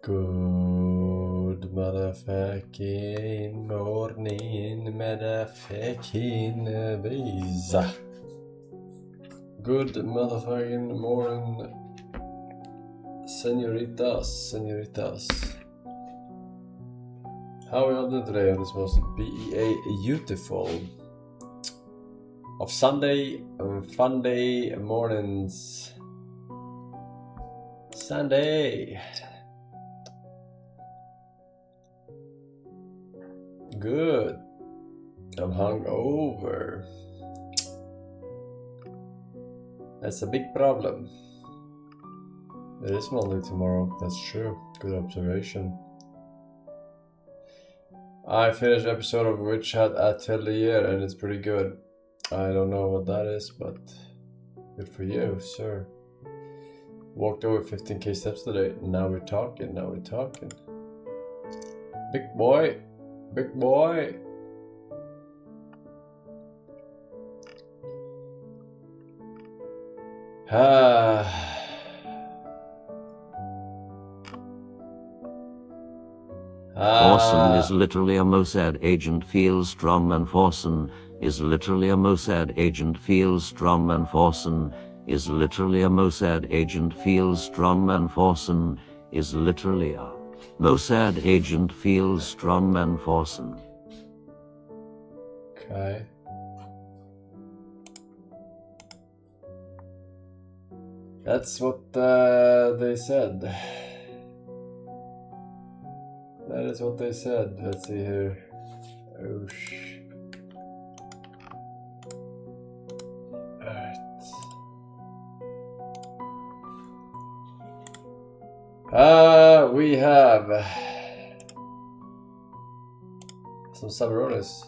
Good motherfucking morning, motherfucking bees. Good motherfucking morning, senoritas. How are we all doing today on this most beautiful of Sunday and fun day mornings? Sunday. Good. I'm hungover. That's a big problem. It is Monday tomorrow. That's true. Good observation. I finished episode of Witch Hat Atelier and it's pretty good. I don't know what that is, but good for you, sir. Walked over 15k steps today. Now we're talking. Big boy. Big boy. Forsen is literally a Mossad agent. Feels strongman. Forsen is literally a Mossad agent. Feels strongman. Forsen is literally a Mossad agent. Feels strongman. Forsen is literally a Mossad agent. Feels strongman. Forsen. Okay. That's what they said. That is what they said. Let's see here. Oh Alright. We have some Sabronis.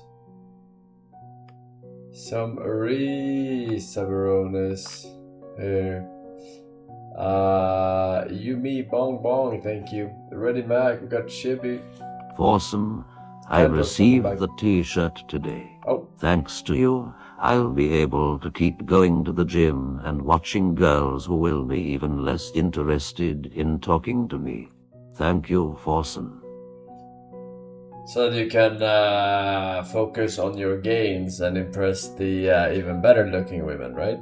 Some Sabronis here. You, me, bong bong, thank you. Ready Mac, we got Chibi. Forsen, I received the t-shirt today. Oh. Thanks to you, I'll be able to keep going to the gym and watching girls who will be even less interested in talking to me. Thank you, Forsen. So that you can focus on your gains and impress the even better looking women, right?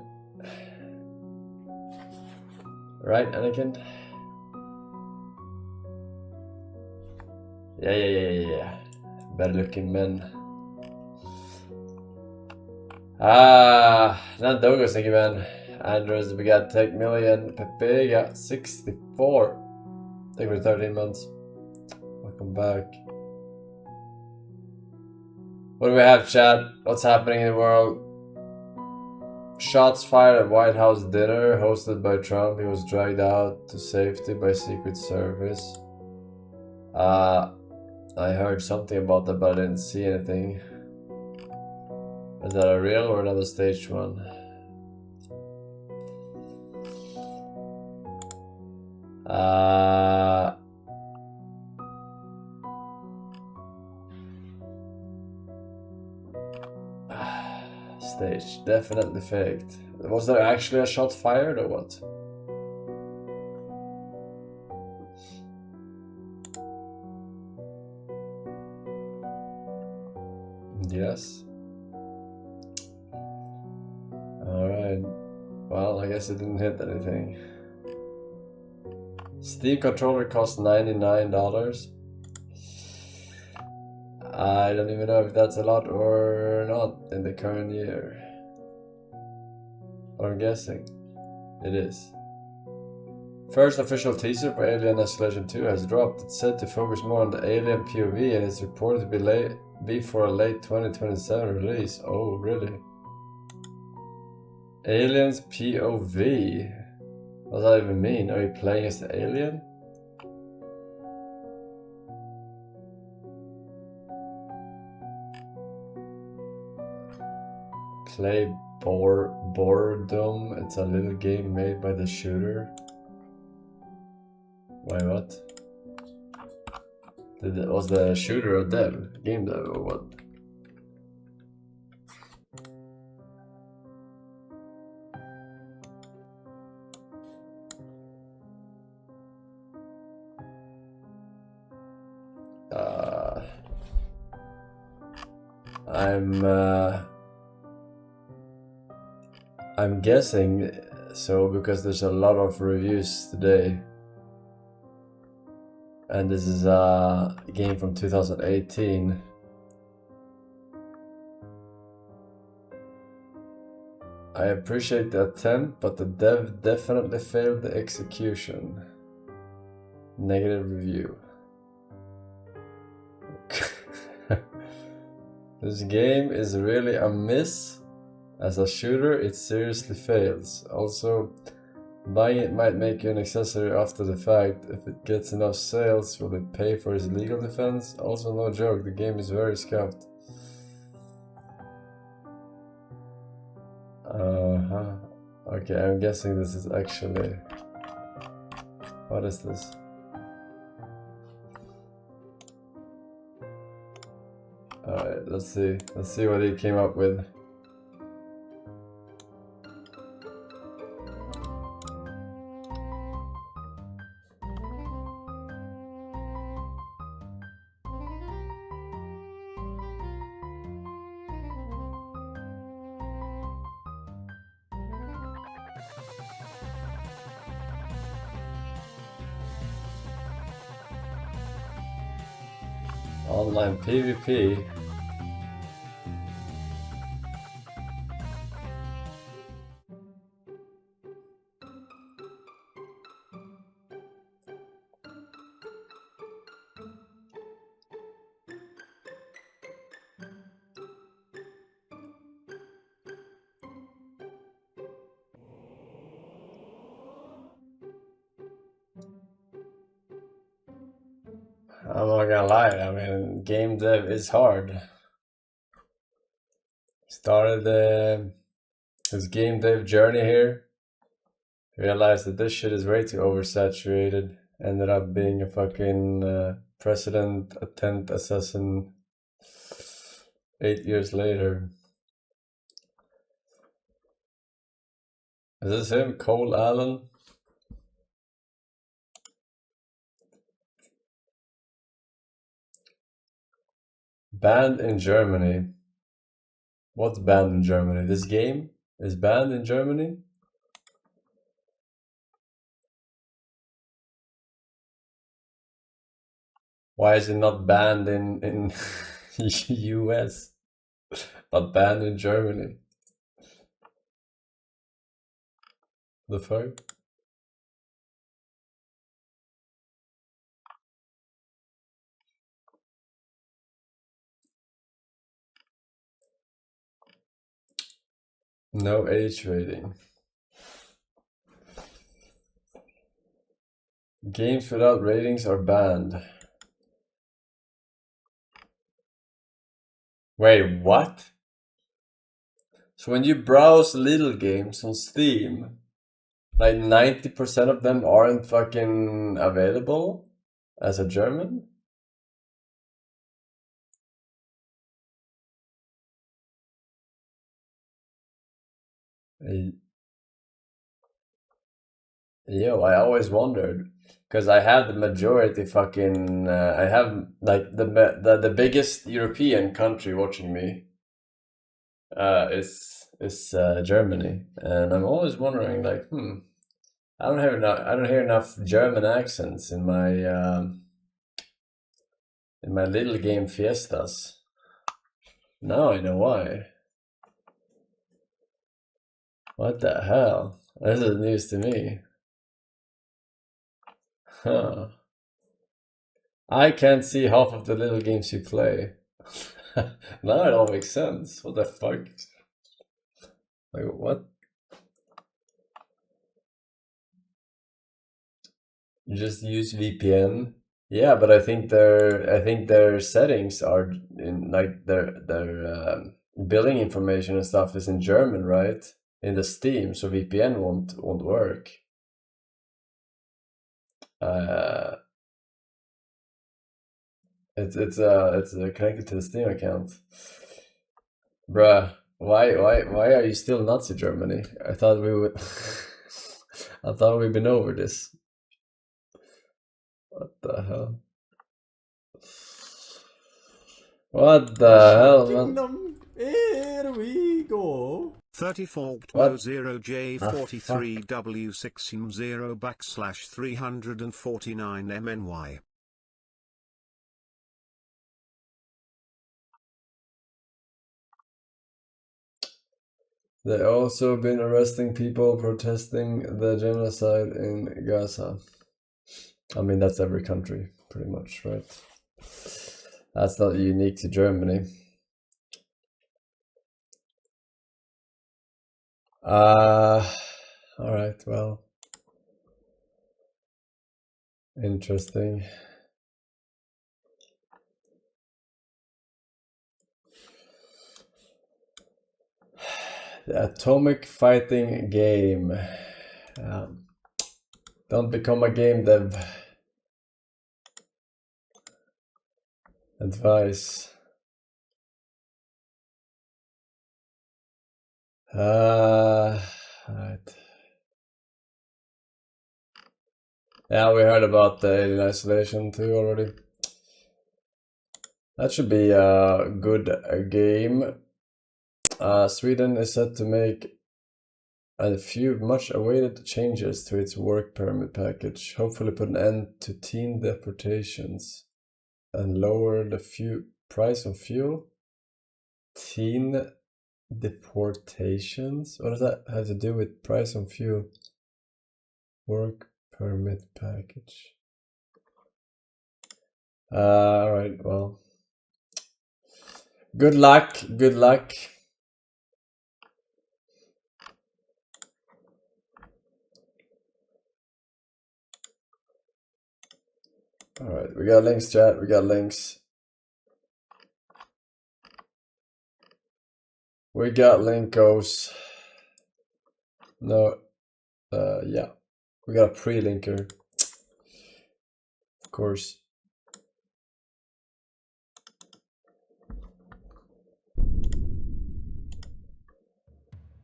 Right, Anakin? Yeah. Better looking men. Nandogos, thank you, man. Andrews, we got Tech Million. Pepe got 64. Thank you for 13 months. Welcome back. What do we have, chat? What's happening in the world? Shots fired at White House dinner hosted by Trump. He was dragged out to safety by Secret Service. I heard something about that, but I didn't see anything. Is that a real or another staged one? Staged, definitely faked. Was there actually a shot fired or what? Yes. Alright. Well, I guess it didn't hit anything. Steam controller cost $99. I don't even know if that's a lot or not in the current year. But I'm guessing it is. First official teaser for Alien Isolation 2 has dropped. It's said to focus more on the alien POV and it's reported to be for a late 2027 release. Oh, really? Aliens POV? What does that even mean? Are you playing as the alien? Play Boredom. It's a little game made by the shooter. Wait, what? Was the shooter a dev? Game dev or what? I'm guessing so because there's a lot of reviews today. And this is a game from 2018. I appreciate the attempt, but the dev definitely failed the execution. Negative review. This game is really a miss. As a shooter, it seriously fails. Also, buying it might make you an accessory after the fact. If it gets enough sales, will it pay for its legal defense? Also, no joke, the game is very scuffed. Okay, I'm guessing this is actually... What is this? Alright, let's see. Let's see what he came up with. Online PvP. I'm not gonna lie, I mean, game dev is hard. Started his game dev journey here. Realized that this shit is way too oversaturated. Ended up being a fucking president attempt assassin 8 years later. Is this him? Cole Allen? Banned in Germany. What's banned in Germany? This game is banned in Germany? Why is it not banned in US, but banned in Germany? The fuck? No age rating. Games without ratings are banned. Wait, what? So when you browse little games on Steam, like 90% of them aren't fucking available as a German? Yo, I always wondered because I have the majority fucking I have like the biggest European country watching me is Germany, and I'm always wondering like I don't hear enough German accents in my little game fiestas. Now I know why. What the hell? This is news to me. Huh. I can't see half of the little games you play. Now it all makes sense. What the fuck? Like what? You just use VPN? Yeah, but I think their settings are in like their billing information and stuff is in German, right? In the Steam, so VPN won't work. It's connected to the Steam account. Bruh, why are you still Nazi Germany? I thought we would I thought we'd been over this. What the hell? What the hell, man? Kingdom. Here we go. 34.0J43W6M0/349MNY. They also been arresting people protesting the genocide in Gaza. I mean, that's every country, pretty much, right? That's not unique to Germany. Alright, well. Interesting. The atomic fighting game. Don't become a game dev. Advice. Right. Yeah, we heard about the Alien Isolation 2 already. That should be a good game. Sweden is set to make a few much awaited changes to its work permit package, hopefully put an end to teen deportations and lower the price of fuel. Teen deportations? What does that have to do with price of fuel? Work permit package. Alright, well. Good luck, good luck. Alright, we got links, chat, we got links. We got linkos. No, yeah. We got a pre-linker. Of course.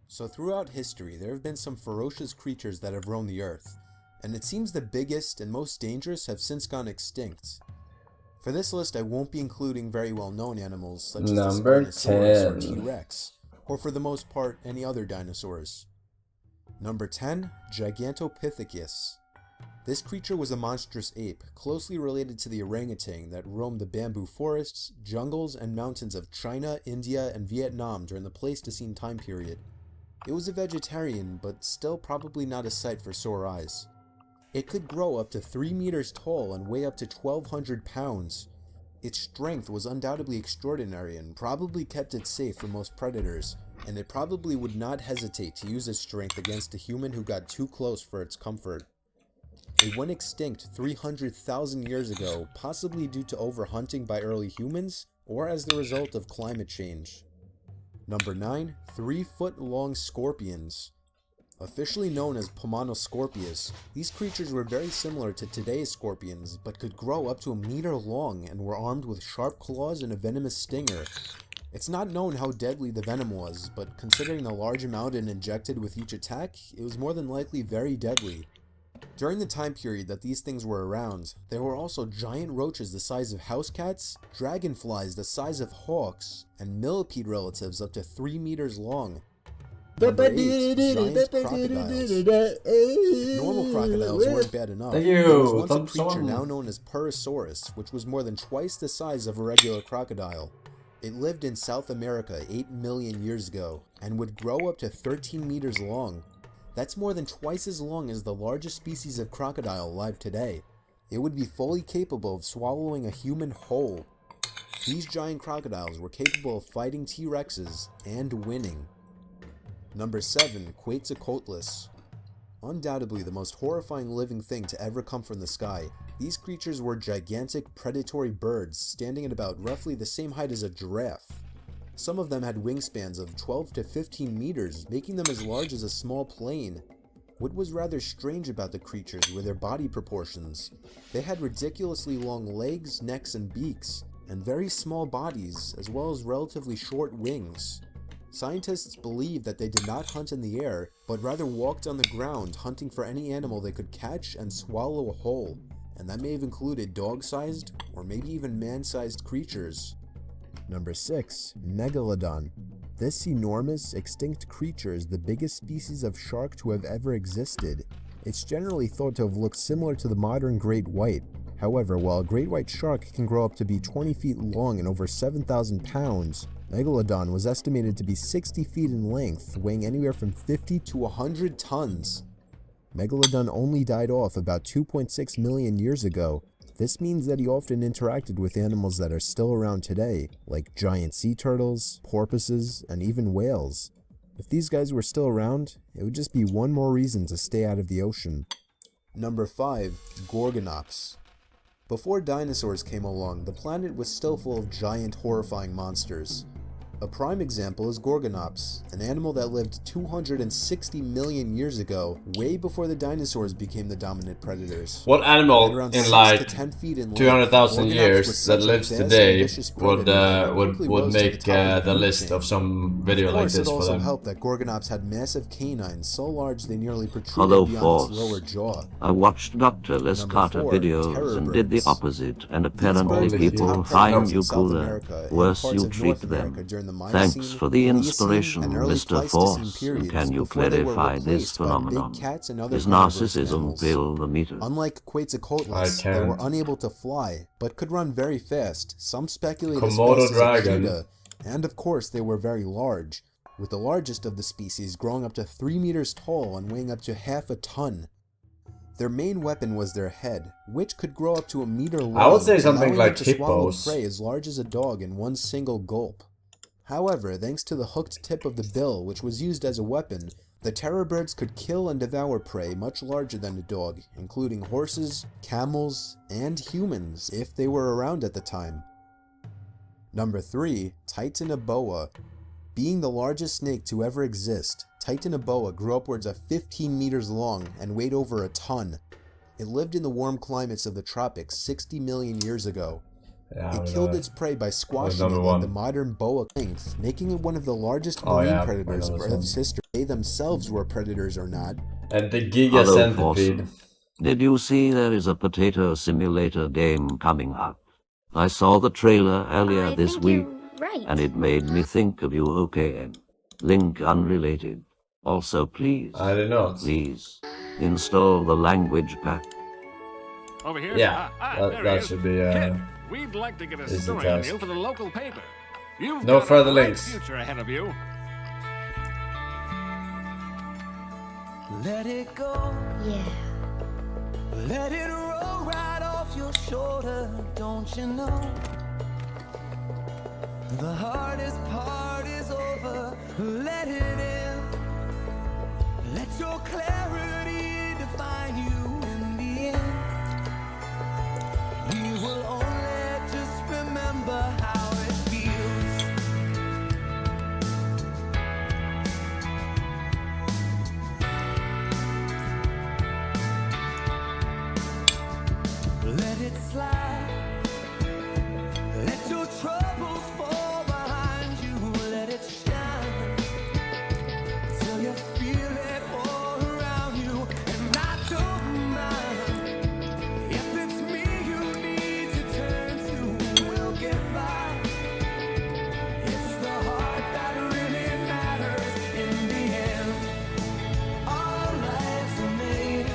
So throughout history, there have been some ferocious creatures that have roamed the earth, and it seems the biggest and most dangerous have since gone extinct. For this list, I won't be including very well-known animals such as the Spinosaurus or T-Rex, or for the most part, any other dinosaurs. Number 10, Gigantopithecus. This creature was a monstrous ape, closely related to the orangutan that roamed the bamboo forests, jungles, and mountains of China, India, and Vietnam during the Pleistocene time period. It was a vegetarian, but still probably not a sight for sore eyes. It could grow up to 3 meters tall and weigh up to 1,200 pounds. Its strength was undoubtedly extraordinary and probably kept it safe from most predators, and it probably would not hesitate to use its strength against a human who got too close for its comfort. It went extinct 300,000 years ago, possibly due to overhunting by early humans, or as the result of climate change. Number 9, 3-foot-long scorpions. Officially known as Pomonoscorpius, these creatures were very similar to today's scorpions, but could grow up to a meter long and were armed with sharp claws and a venomous stinger. It's not known how deadly the venom was, but considering the large amount it injected with each attack, it was more than likely very deadly. During the time period that these things were around, there were also giant roaches the size of house cats, dragonflies the size of hawks, and millipede relatives up to 3 meters long. Number 8, giant crocodiles. If normal crocodiles weren't bad enough, there was once a creature now known as Purosaurus, which was more than twice the size of a regular crocodile. It lived in South America 8 million years ago, and would grow up to 13 meters long. That's more than twice as long as the largest species of crocodile alive today. It would be fully capable of swallowing a human whole. These giant crocodiles were capable of fighting T-Rexes and winning. Number 7, Quetzalcoatlus. Undoubtedly the most horrifying living thing to ever come from the sky, these creatures were gigantic predatory birds standing at about roughly the same height as a giraffe. Some of them had wingspans of 12 to 15 meters, making them as large as a small plane. What was rather strange about the creatures were their body proportions. They had ridiculously long legs, necks, and beaks, and very small bodies, as well as relatively short wings. Scientists believe that they did not hunt in the air, but rather walked on the ground hunting for any animal they could catch and swallow whole, and that may have included dog-sized or maybe even man-sized creatures. Number 6. Megalodon. This enormous, extinct creature is the biggest species of shark to have ever existed. It's generally thought to have looked similar to the modern great white. However, while a great white shark can grow up to be 20 feet long and over 7,000 pounds, Megalodon was estimated to be 60 feet in length, weighing anywhere from 50 to 100 tons. Megalodon only died off about 2.6 million years ago. This means that he often interacted with animals that are still around today, like giant sea turtles, porpoises, and even whales. If these guys were still around, it would just be one more reason to stay out of the ocean. Number 5. Gorgonops. Before dinosaurs came along, the planet was still full of giant, horrifying monsters. A prime example is Gorgonops, an animal that lived 260 million years ago, way before the dinosaurs became the dominant predators. What animal At around in 6 like to 10 feet in length, 200,000 Gorgonops years was that such a lives fast and today vicious predator that it quickly would rose to make top of the food list chain. of some video Of like course, this it for also them? helped that Gorgonops had massive canines so large they nearly Hello, protruded beyond its Force. lower jaw. I watched Dr. Les Number Carter 4. videos Terror and did the birds. opposite, and These apparently birds were the people top find predators you in South cooler, America and worse parts you of treat North America them. during the Thanks Miocene, for the Pliocene, inspiration, and early Mr. Pleistocene Force. periods Can you before they were clarify this replaced by big phenomenon? cats and other Is carnivorous narcissism mammals. fill the meter? Unlike I Quetzalcoatlus, they were can't. unable to fly, but could run very fast, some speculate as Komodo fast as a dragon. cheetah, and of course they were very large, with the largest of the species growing up to 3 meters tall and weighing up to half a ton. Their main weapon was their head, which could grow up to a meter long, I would say something allowing like them to swallow hippos. prey as large as a dog in one single gulp. However, thanks to the hooked tip of the bill, which was used as a weapon, the terror birds could kill and devour prey much larger than a dog, including horses, camels, and humans, if they were around at the time. Number 3. Titanoboa. Being the largest snake to ever exist, Titanoboa grew upwards of 15 meters long and weighed over a ton. It lived in the warm climates of the tropics 60 million years ago. Yeah, It killed its prey by squashing it number like the one. modern boa length, making it one of the largest Oh, marine yeah, predators I of know this Earth's history. They themselves were predators or not. And the Giga Hello, Centipede. Forsen. Did you see there is a potato simulator game coming up? I saw the trailer earlier I this think week, you're right. and it made me think of you. Okay, link unrelated. Also, please, I did not. please, install the language pack. Over here? Yeah, there that he is. should be Kid, we'd like to get a easy story on task. you for the local paper. You've No got further a bright links. future ahead of you. Let it go, Yeah. let it roll right off your shoulder, don't you know? The hardest part is over, let it in. Let your clarity define you in the end. We will only just remember how it feels. Let it slide. Let your troubles fall behind you. Let it shine till you feel it all around you. And I don't mind if it's me you need to turn to. We'll get by. It's the heart that really matters in the end. Our lives are made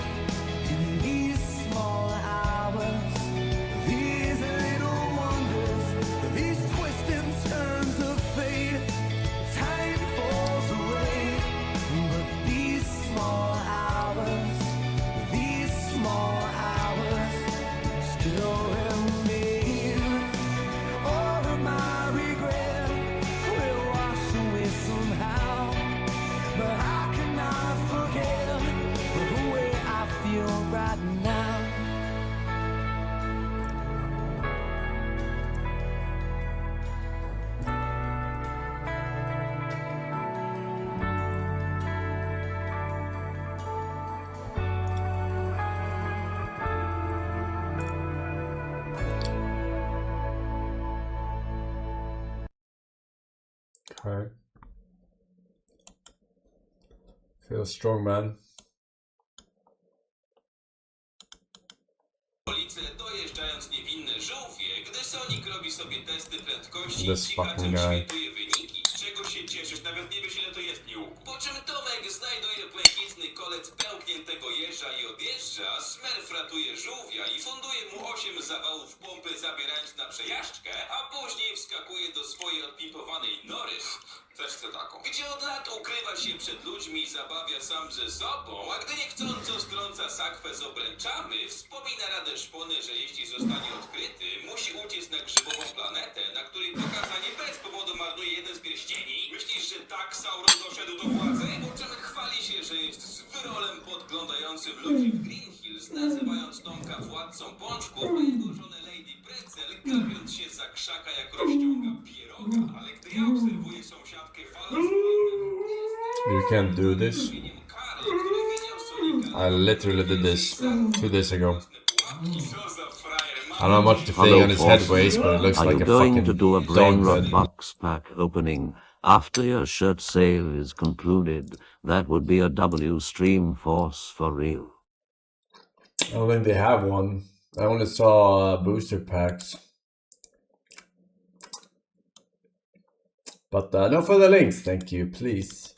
in these small hours, these little wonders, these twists and turns of fate. Time falls away, but these small hours still remain. All of my regret will wash away somehow, but how can I forget the way I feel right now? Okay. Feel strong, man. Ulicy, dojeżdżając niewinny żółwie, gdy Sonic robi sobie testy prędkości i This cichaczem fucking guy. świętuje wyniki. Z czego się cieszysz? Nawet nie wiesz, ile to jest, nie łuku. Po czym Tomek znajduje błękitny kolec pełkniętego jeża i odjeżdża, Smurf ratuje żółwia i funduje mu 8 zawałów pompy, zabierając na przejażdżkę, a później wskakuje do swojej odpimpowanej nory. Też chcę taką. Gdzie od lat ukrywa się przed ludźmi i zabawia sam ze sobą, a gdy niechcąco strąca sakwę z obręczami, wspomina radę szpony, że jeśli zostanie odkryty, musi uciec na grzybową planetę, na której pokazanie bez powodu marnuje jeden z pierścieni. Myślisz, że tak Sauron doszedł do władzy? Po czym chwali się, że jest z wyrolem podglądającym ludzi w Green Hills, nazywając Tomka władcą pączków, a jego żonę Lady Pretzel, gapiąc się za krzaka, jak rozciąga pieroga. Ale gdy ja obserwuję sąsiadkę faląc... You can't do this. I literally did this 2 days ago. I don't know how much the thing on his head weighs, but it looks Are like you a going fucking to do a dog brain rot head. box pack opening after your shirt sale is concluded? That would be a W stream force for real. I don't think they have one. I only saw booster packs. But no further links, thank you, please.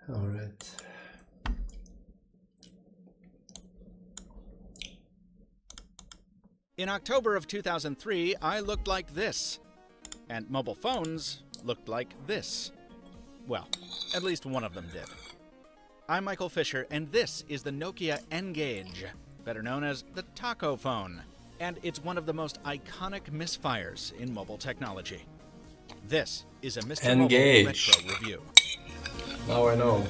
All right. In October of 2003, I looked like this. And mobile phones looked like this. Well, at least one of them did. I'm Michael Fisher, and this is the Nokia N-Gage, better known as the Taco phone. And it's one of the most iconic misfires in mobile technology. This is a Mr. N-Gage. Mobile Retro Review. Now I know.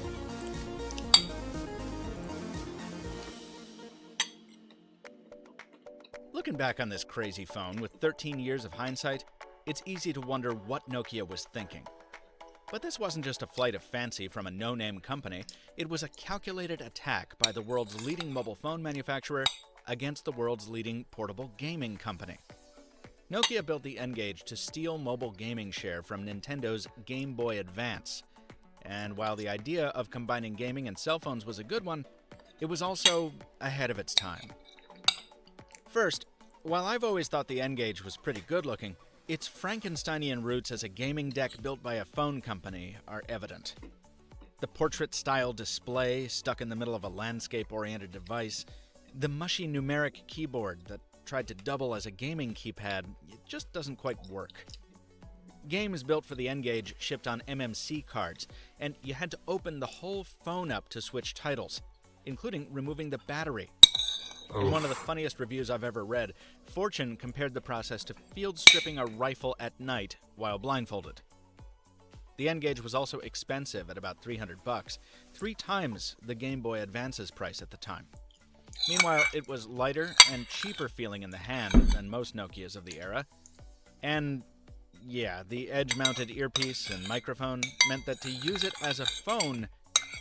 Looking back on this crazy phone with 13 years of hindsight, it's easy to wonder what Nokia was thinking. But this wasn't just a flight of fancy from a no-name company, it was a calculated attack by the world's leading mobile phone manufacturer against the world's leading portable gaming company. Nokia built the N-Gage to steal mobile gaming share from Nintendo's Game Boy Advance. And while the idea of combining gaming and cell phones was a good one, it was also ahead of its time. First, while I've always thought the N-Gage was pretty good looking, its Frankensteinian roots as a gaming deck built by a phone company are evident. The portrait-style display stuck in the middle of a landscape-oriented device, the mushy numeric keyboard that tried to double as a gaming keypad, it just doesn't quite work. Games built for the N-Gage shipped on MMC cards, and you had to open the whole phone up to switch titles, including removing the battery. In one of the funniest reviews I've ever read, Forsen compared the process to field stripping a rifle at night while blindfolded. The N-Gage was also expensive at about $300, 3 times the Game Boy Advance's price at the time. Meanwhile, it was lighter and cheaper feeling in the hand than most Nokias of the era. And yeah, the edge-mounted earpiece and microphone meant that to use it as a phone,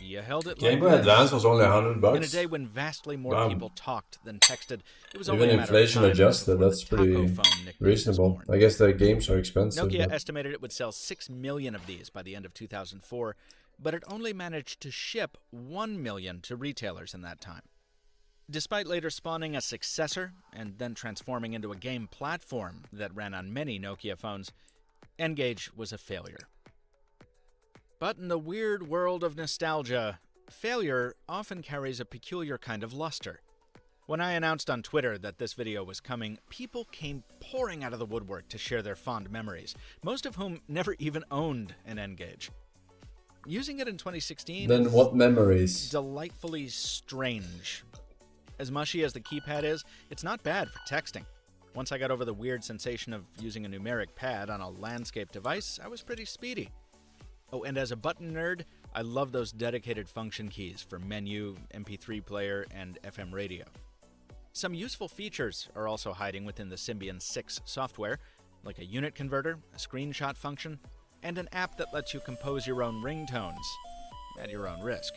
you held it Game like Boy this. Advance was only $100. In a day when vastly more Wow. people talked than texted, it was Even only a matter of inflation time adjusted, before that's the taco pretty phone nickname was reasonable. born. I guess the games are expensive. Nokia but- estimated it would sell 6 million of these by the end of 2004, but it only managed to ship 1 million to retailers in that time. Despite later spawning a successor and then transforming into a game platform that ran on many Nokia phones, N-Gage was a failure. But in the weird world of nostalgia, failure often carries a peculiar kind of luster. When I announced on Twitter that this video was coming, people came pouring out of the woodwork to share their fond memories, most of whom never even owned an N-Gage. Using it in 2016 Then is what memories? delightfully strange. As mushy as the keypad is, it's not bad for texting. Once I got over the weird sensation of using a numeric pad on a landscape device, I was pretty speedy. Oh, and as a button nerd, I love those dedicated function keys for menu, MP3 player, and FM radio. Some useful features are also hiding within the Symbian 6 software, like a unit converter, a screenshot function, and an app that lets you compose your own ringtones at your own risk.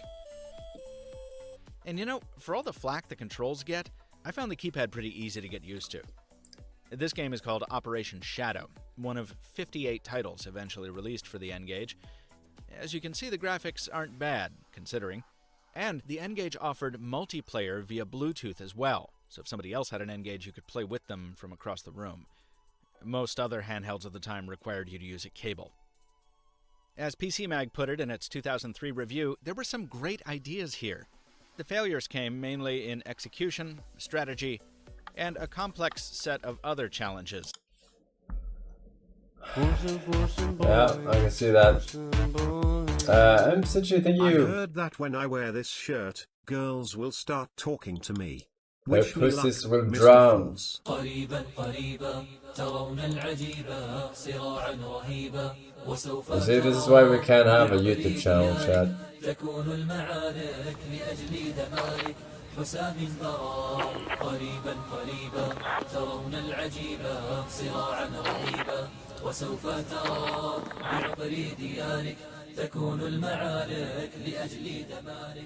And you know, for all the flack the controls get, I found the keypad pretty easy to get used to. This game is called Operation Shadow, one of 58 titles eventually released for the N-Gage. As you can see, the graphics aren't bad, considering. And the N-Gage offered multiplayer via Bluetooth as well, so if somebody else had an N-Gage, you could play with them from across the room. Most other handhelds of the time required you to use a cable. As PC Mag put it in its 2003 review, there were some great ideas here. The failures came mainly in execution, strategy, and a complex set of other challenges. Yeah, I can see that. I'm essentially thank I you. heard that when I wear this shirt, girls will start talking to me. Their Wish me luck, pussies will Mr. drown. Force. You see, this is why we can't have a YouTube channel, Chad.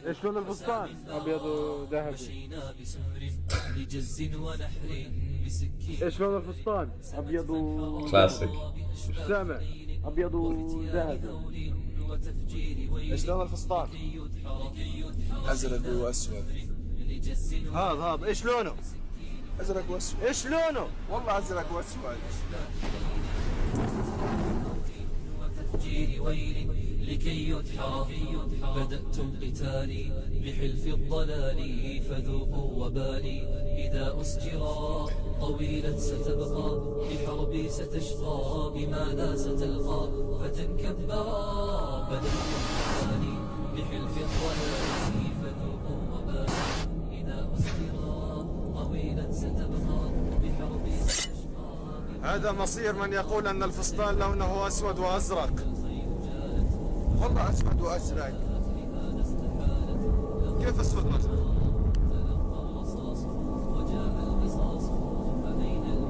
ايش لون الفستان؟ ابيض وذهبي. ايش لون الفستان؟ ابيض و Classic. مش سامع. ابيض وذهبي. ايش لون الفستان؟ ازرق واسود. هذا ايش لونه؟ ازرق واسود. ايش لونه؟ والله ازرق واسود. لكي يدحر بدأتم قتالي بحلف الضلال فذوقوا وبالي إذا أسجرا طويلا ستبقى بحربي ستشقى بماذا ستلقى فتنكبرا بدأتم قتالي بحلف الضلال فذوقوا وبالي إذا أسجرا طويلا ستبقى بحربي ستشقى. هذا مصير من يقول أن الفستان لونه أسود وأزرق. والله أسود وأزرق. كيف أسود وأزرق؟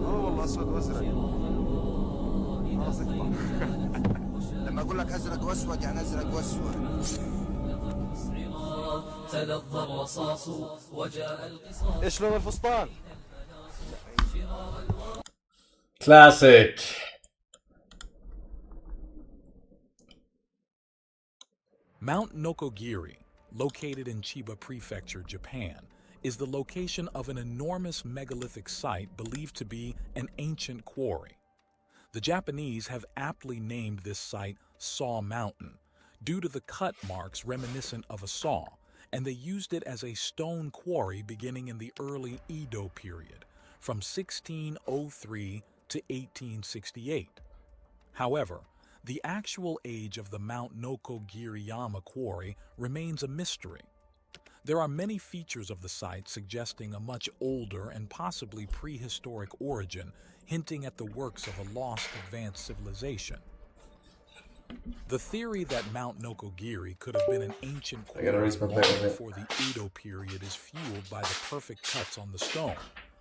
والله أسود وأزرق. لما أقول لك أزرق وأسود يعني أزرق وأسود. تلظى الرصاص وجاء القصاص. إيش لون الفستان؟ Classic. Mount Nokogiri, located in Chiba Prefecture, Japan, is the location of an enormous megalithic site believed to be an ancient quarry. The Japanese have aptly named this site Saw Mountain due to the cut marks reminiscent of a saw, and they used it as a stone quarry beginning in the early Edo period, from 1603 to 1868. However, the actual age of the Mount Noko-Giri-yama quarry remains a mystery. There are many features of the site suggesting a much older and possibly prehistoric origin, hinting at the works of a lost advanced civilization. The theory that Mount Noko-Giri could have been an ancient quarry long before the Edo period is fueled by the perfect cuts on the stone,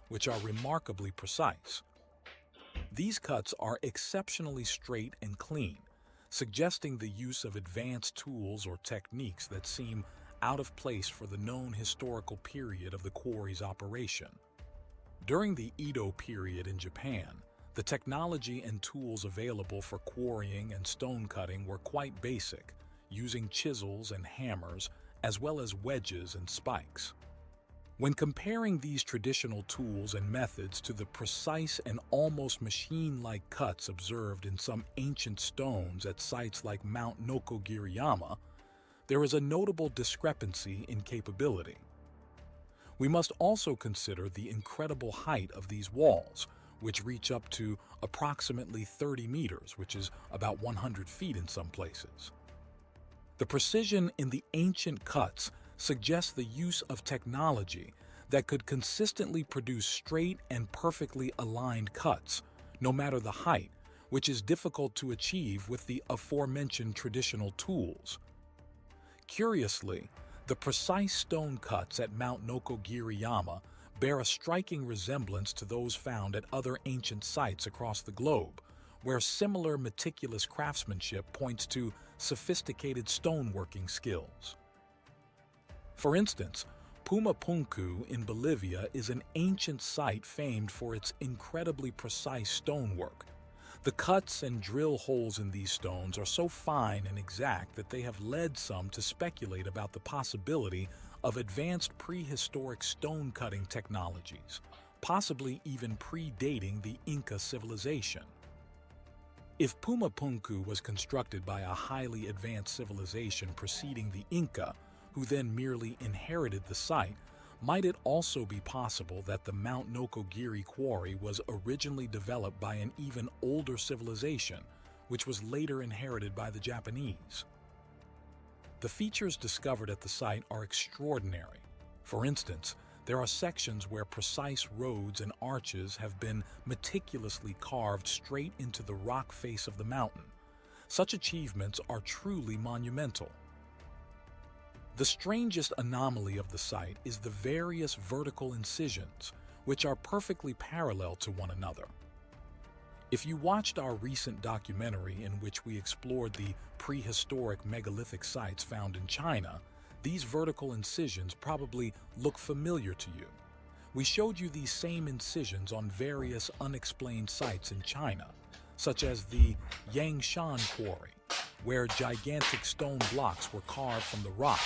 which are remarkably precise. These cuts are exceptionally straight and clean, suggesting the use of advanced tools or techniques that seem out of place for the known historical period of the quarry's operation. During the Edo period in Japan, the technology and tools available for quarrying and stone cutting were quite basic, using chisels and hammers, as well as wedges and spikes. When comparing these traditional tools and methods to the precise and almost machine-like cuts observed in some ancient stones at sites like Mount Noko-Giri-yama, there is a notable discrepancy in capability. We must also consider the incredible height of these walls, which reach up to approximately 30 meters, which is about 100 feet in some places. The precision in the ancient cuts suggests the use of technology that could consistently produce straight and perfectly aligned cuts, no matter the height, which is difficult to achieve with the aforementioned traditional tools. Curiously, the precise stone cuts at Mount Noko-Giri-yama bear a striking resemblance to those found at other ancient sites across the globe, where similar meticulous craftsmanship points to sophisticated stoneworking skills. For instance, Pumapunku in Bolivia is an ancient site famed for its incredibly precise stonework. The cuts and drill holes in these stones are so fine and exact that they have led some to speculate about the possibility of advanced prehistoric stone cutting technologies, possibly even predating the Inca civilization. If Pumapunku was constructed by a highly advanced civilization preceding the Inca, who then merely inherited the site, might it also be possible that the Mount Noko-Giri quarry was originally developed by an even older civilization, which was later inherited by the Japanese? The features discovered at the site are extraordinary. For instance, there are sections where precise roads and arches have been meticulously carved straight into the rock face of the mountain. Such achievements are truly monumental. The strangest anomaly of the site is the various vertical incisions, which are perfectly parallel to one another. If you watched our recent documentary in which we explored the prehistoric megalithic sites found in China, these vertical incisions probably look familiar to you. We showed you these same incisions on various unexplained sites in China, such as the Yangshan quarry, where gigantic stone blocks were carved from the rock,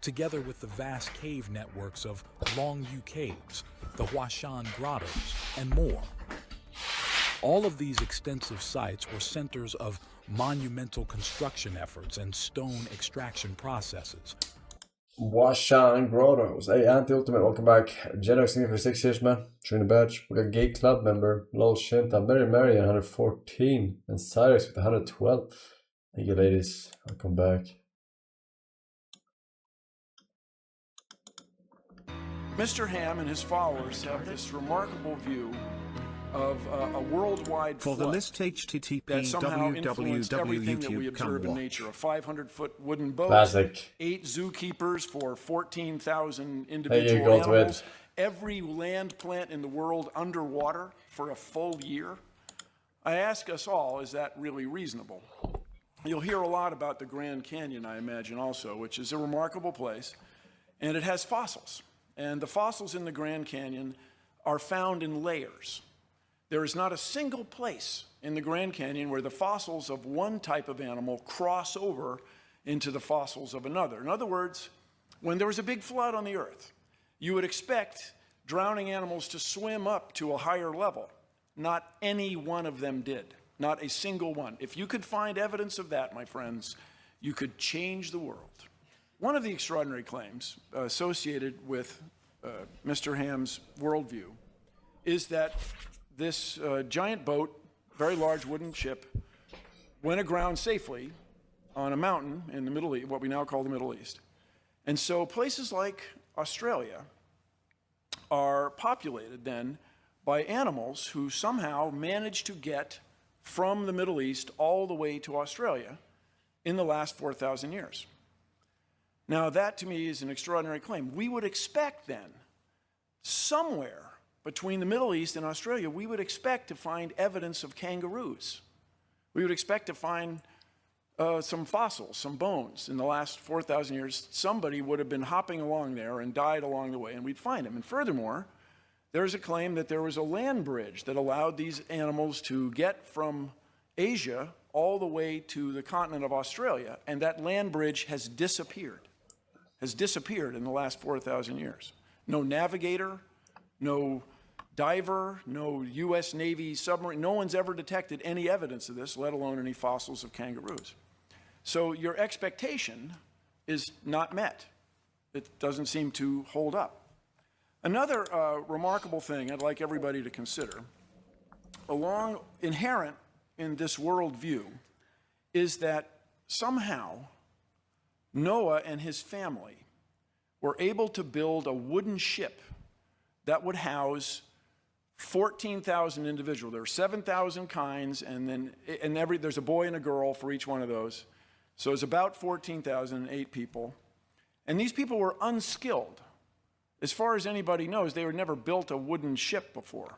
together with the vast cave networks of Longyu Caves, the Huashan Grottos, and more. All of these extensive sites were centers of monumental construction efforts and stone extraction processes. Huashan Grottos. Hey, Anti-Ultimate, welcome back. Jedi for 6 years, man. Join the badge. We got Gay Club member, Lol Shinta, Mary Mary, 114, and Cyrus with 112. Thank you, ladies. Welcome back. Mr. Ham and his followers have this remarkable view of a worldwide For flood the list, http that somehow influenced everything that we observe in nature. A 500-foot wooden boat, Classic. 8 zookeepers for 14,000 Hey, individual you go to animals, it. every land plant in the world underwater for a full year. I ask us all, is that really reasonable? You'll hear a lot about the Grand Canyon, I imagine, also, which is a remarkable place, and it has fossils. And the fossils in the Grand Canyon are found in layers. There is not a single place in the Grand Canyon where the fossils of one type of animal cross over into the fossils of another. In other words, when there was a big flood on the earth, you would expect drowning animals to swim up to a higher level. Not any one of them did. Not a single one. If you could find evidence of that, my friends, you could change the world. One of the extraordinary claims associated with Mr. Ham's worldview is that this giant boat, very large wooden ship, went aground safely on a mountain in the Middle East, what we now call the Middle East. And so places like Australia are populated then by animals who somehow managed to get from the Middle East all the way to Australia in the last 4,000 years. Now that to me is an extraordinary claim. We would expect then, somewhere between the Middle East and Australia, we would expect to find evidence of kangaroos. We would expect to find some fossils, some bones. In the last 4,000 years, somebody would have been hopping along there and died along the way, and we'd find them. And furthermore, there's a claim that there was a land bridge that allowed these animals to get from Asia all the way to the continent of Australia, and that land bridge has disappeared in the last 4,000 years. No navigator, no diver, no U.S. Navy submarine, no one's ever detected any evidence of this, let alone any fossils of kangaroos. So your expectation is not met. It doesn't seem to hold up. Another remarkable thing I'd like everybody to consider, inherent in this worldview, is that somehow Noah and his family were able to build a wooden ship that would house 14,000 individuals. There are 7,000 kinds, and there's a boy and a girl for each one of those. So it's about 14,008 people. And these people were unskilled. As far as anybody knows, they had never built a wooden ship before.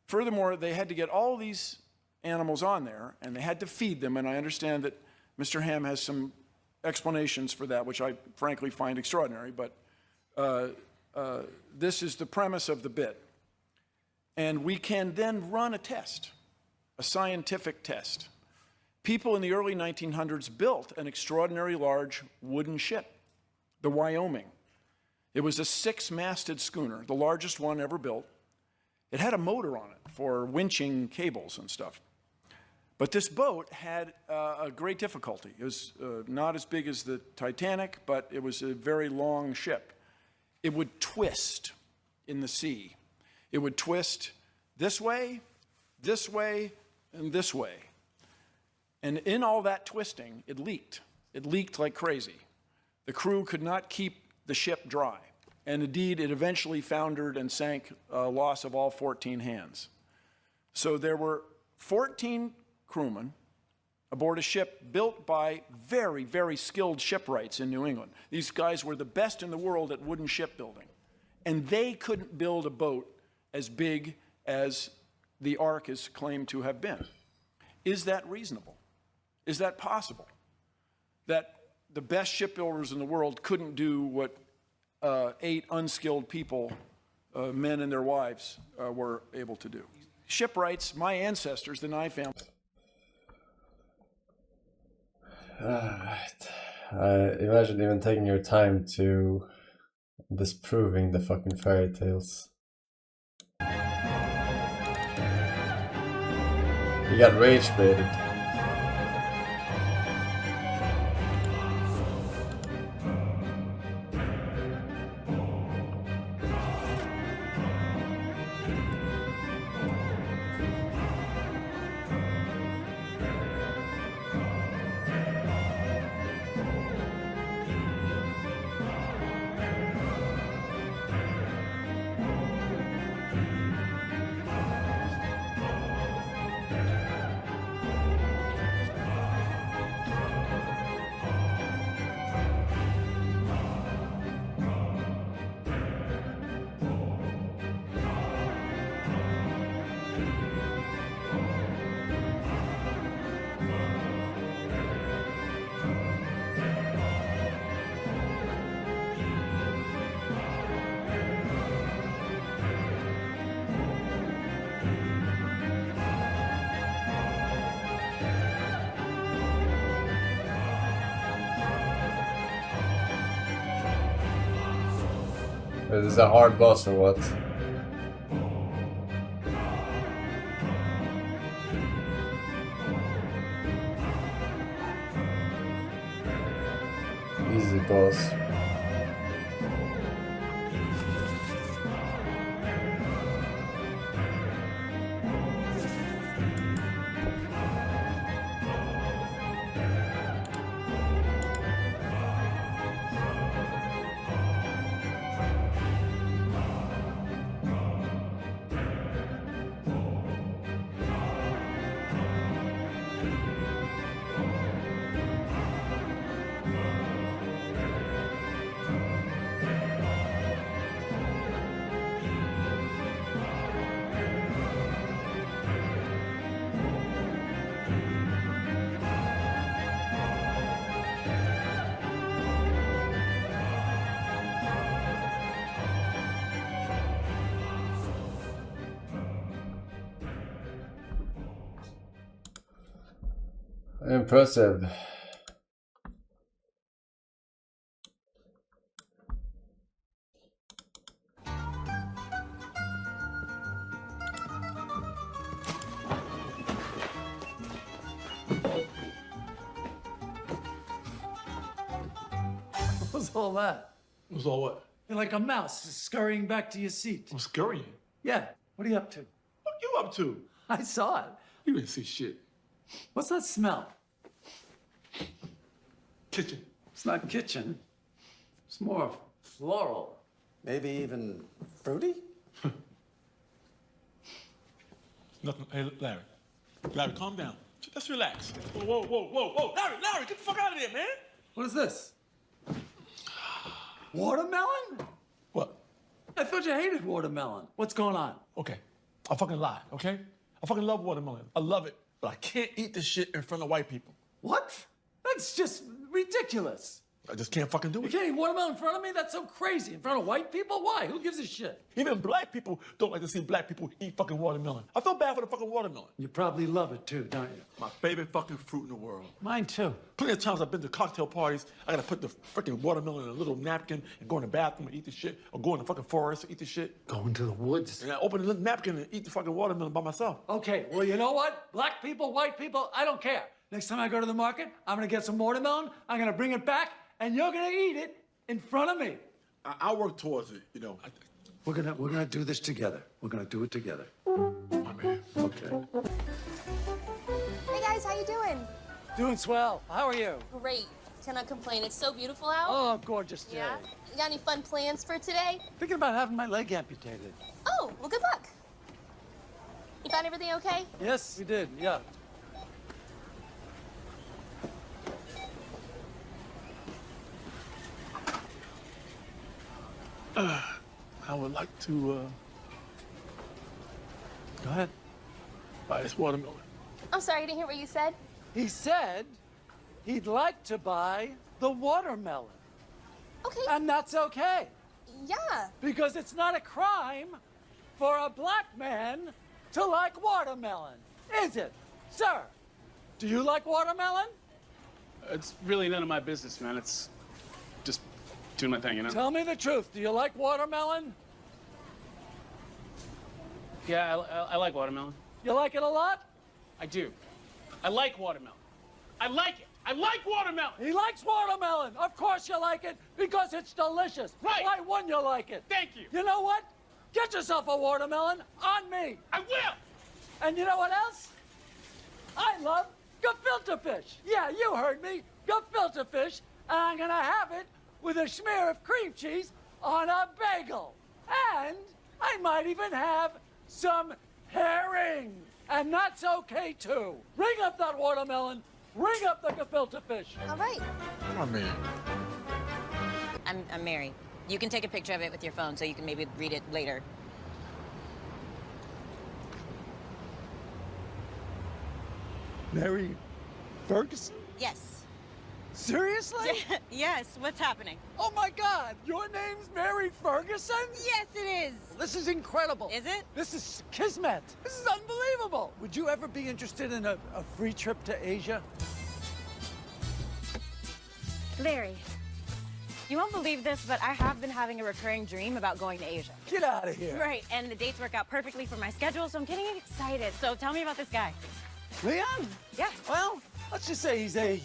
Furthermore, they had to get all these animals on there, and they had to feed them, and I understand that Mr. Ham has some explanations for that, which I frankly find extraordinary, but this is the premise of the bit. And we can then run a test, a scientific test. People in the early 1900s built an extraordinarily large wooden ship, the Wyoming. It was a 6-masted schooner, the largest one ever built. It had a motor on it for winching cables and stuff. But this boat had a great difficulty. It was not as big as the Titanic, but it was a very long ship. It would twist in the sea. It would twist this way, and this way. And in all that twisting, it leaked. It leaked like crazy. The crew could not keep the ship dry. And indeed, it eventually foundered and sank, loss of all 14 hands. So there were 14 crewmen aboard a ship built by very, very skilled shipwrights in New England. These guys were the best in the world at wooden shipbuilding. And they couldn't build a boat as big as the Ark is claimed to have been. Is that reasonable? Is that possible? That the best shipbuilders in the world couldn't do what 8 unskilled people, men and their wives, were able to do. Shipwrights, my ancestors, the Nye family. I imagine even taking your time to disproving the fucking fairy tales. You got rage baited. This is a hard boss or what? Easy boss. Impressive. What's all that? What's all what? You're like a mouse scurrying back to your seat. I'm scurrying. Yeah. What are you up to? What you up to? I saw it. You didn't see shit. What's that smell? Kitchen. It's not kitchen. It's more floral. Maybe even fruity? Nothing. Hey, Larry. Larry, calm down. Let's relax. Whoa, whoa, whoa, whoa. Larry, get the fuck out of there, man. What is this? Watermelon? What? I thought you hated watermelon. What's going on? Okay. I fucking lie, okay? I fucking love watermelon. I love it. But I can't eat this shit in front of white people. What? That's just ridiculous. I just can't fucking do You it. can't eat watermelon in front of me? That's so crazy. In front of white people? Why? Who gives a shit? Even black people don't like to see black people eat fucking watermelon. I feel bad for the fucking watermelon. You probably love it too, don't you? My favorite fucking fruit in the world. Mine too. Plenty of times I've been to cocktail parties, I gotta put the freaking watermelon in a little napkin and go in the bathroom and eat the shit, or go in the fucking forest and eat the shit. Go into the woods. And I open the little napkin and eat the fucking watermelon by myself. Okay, well, you know what? Black people, white people, I don't care. Next time I go to the market, I'm gonna get some watermelon, I'm gonna bring it back, and you're gonna eat it in front of me. I'll work towards it, you know. We're gonna do this together. We're gonna do it together. My man. Okay. Hey guys, how you doing? Doing swell. How are you? Great. Cannot complain. It's so beautiful out. Oh, gorgeous day. Yeah? You got any fun plans for today? Thinking about having my leg amputated. Oh, well, good luck. You found everything okay? Yes, we did. Yeah. I would like to, Go ahead. buy this watermelon. I'm sorry, I didn't hear what you said. He said he'd like to buy the watermelon. Okay. And that's okay. Yeah. Because it's not a crime for a black man to like watermelon, is it? Sir, do you like watermelon? It's really none of my business, man. It's just doing my thing, you know? Tell me the truth. Do you like watermelon? Yeah, I like watermelon. You like it a lot? I do. I like watermelon. I like it. I like watermelon. He likes watermelon. Of course you like it, because it's delicious. Right. Why wouldn't you like it? Thank you. You know what? Get yourself a watermelon on me. I will. And you know what else? I love gefilte fish. Yeah, you heard me. Gefilte fish. And I'm going to have it with a smear of cream cheese on a bagel. And I might even have some herring. And that's okay, too. Ring up that watermelon. Ring up the gefilte fish. All right. My man. I'm Mary. You can take a picture of it with your phone so you can maybe read it later. Mary Ferguson? Yes. Seriously? Yes, what's happening? Oh my God, your name's Mary Ferguson? Yes, it is. This is incredible. Is it? This is kismet. This is unbelievable. Would you ever be interested in a free trip to Asia? Larry, you won't believe this, but I have been having a recurring dream about going to Asia. Get out of here. Right, and the dates work out perfectly for my schedule, so I'm getting excited. So tell me about this guy. Leon? Yeah. Well, let's just say he's a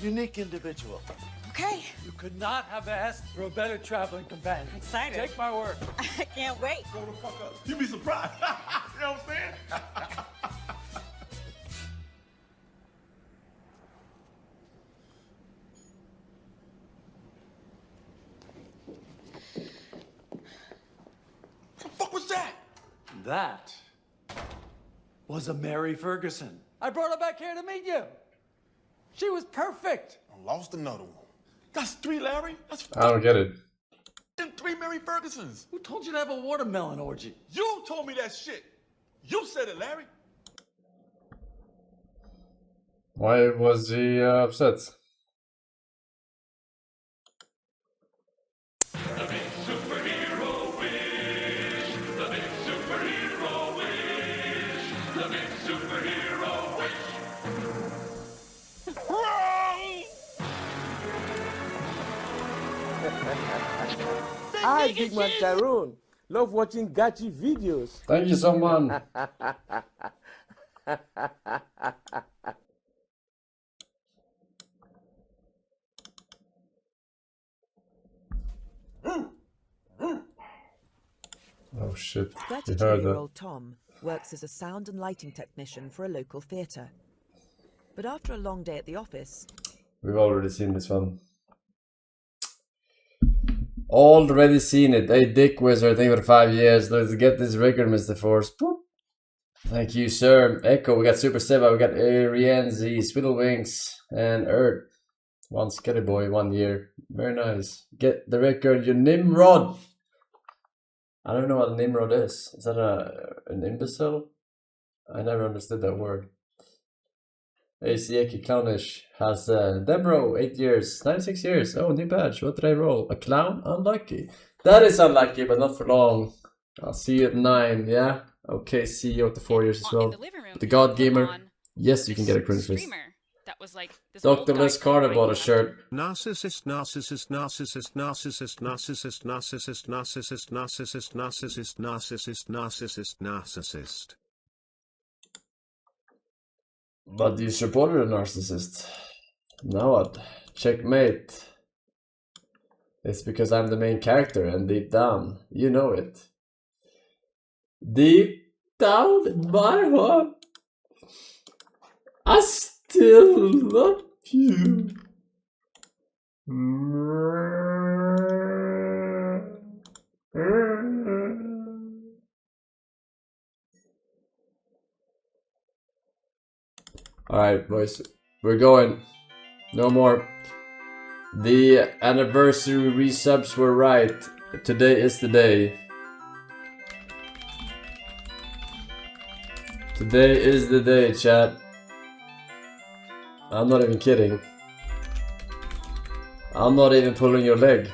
unique individual. Okay. You could not have asked for a better traveling companion. Excited. Take my word. I can't wait. Grow the fuck up. You'd be surprised. You know what I'm saying? What the fuck was that? That was a Mary Ferguson. I brought her back here to meet you. She was perfect. I lost another one. That's 3, Larry. That's I don't get it. 3 Mary Fergusons. Who told you to have a watermelon orgy? You told me that shit. You said it, Larry. Why was he upset? Hi, Big Man Tyrone. Love watching Gachi videos. Thank you so much. Oh shit, you heard that. 32-year-old Tom works as a sound and lighting technician for a local theatre. But after a long day at the office... We've already seen this one. Already seen it. Hey, Dick Wizard, thank you for 5 years. Let's get this record, Mr. Force. Boop. Thank you, sir. Echo, we got Super Seba, we got Arianzi, Swiddlewinks, and Earth. One Sketty Boy, 1 year. Very nice. Get the record, you Nimrod. I don't know what Nimrod is. Is that an imbecile? I never understood that word. ACAK Clownish has Debro, 8 years, 96 years. Oh, new badge. What did I roll? A clown? Unlucky. That is unlucky, but not for long. I'll see you at 9, yeah? Okay, see you at the 4 years as well. The God Gamer. Yes, you can get a cringe face. That was like this Dr. Les Carter bought a shirt. Narcissist, narcissist, narcissist, narcissist, narcissist, narcissist, narcissist, narcissist, narcissist, narcissist, narcissist, narcissist. But you supported a narcissist. Now what? Checkmate. It's because I'm the main character and deep down, you know it. Deep down in my heart, I still love you. Alright, boys, we're going. No more. The anniversary resubs were right. Today is the day. Today is the day, chat. I'm not even kidding. I'm not even pulling your leg.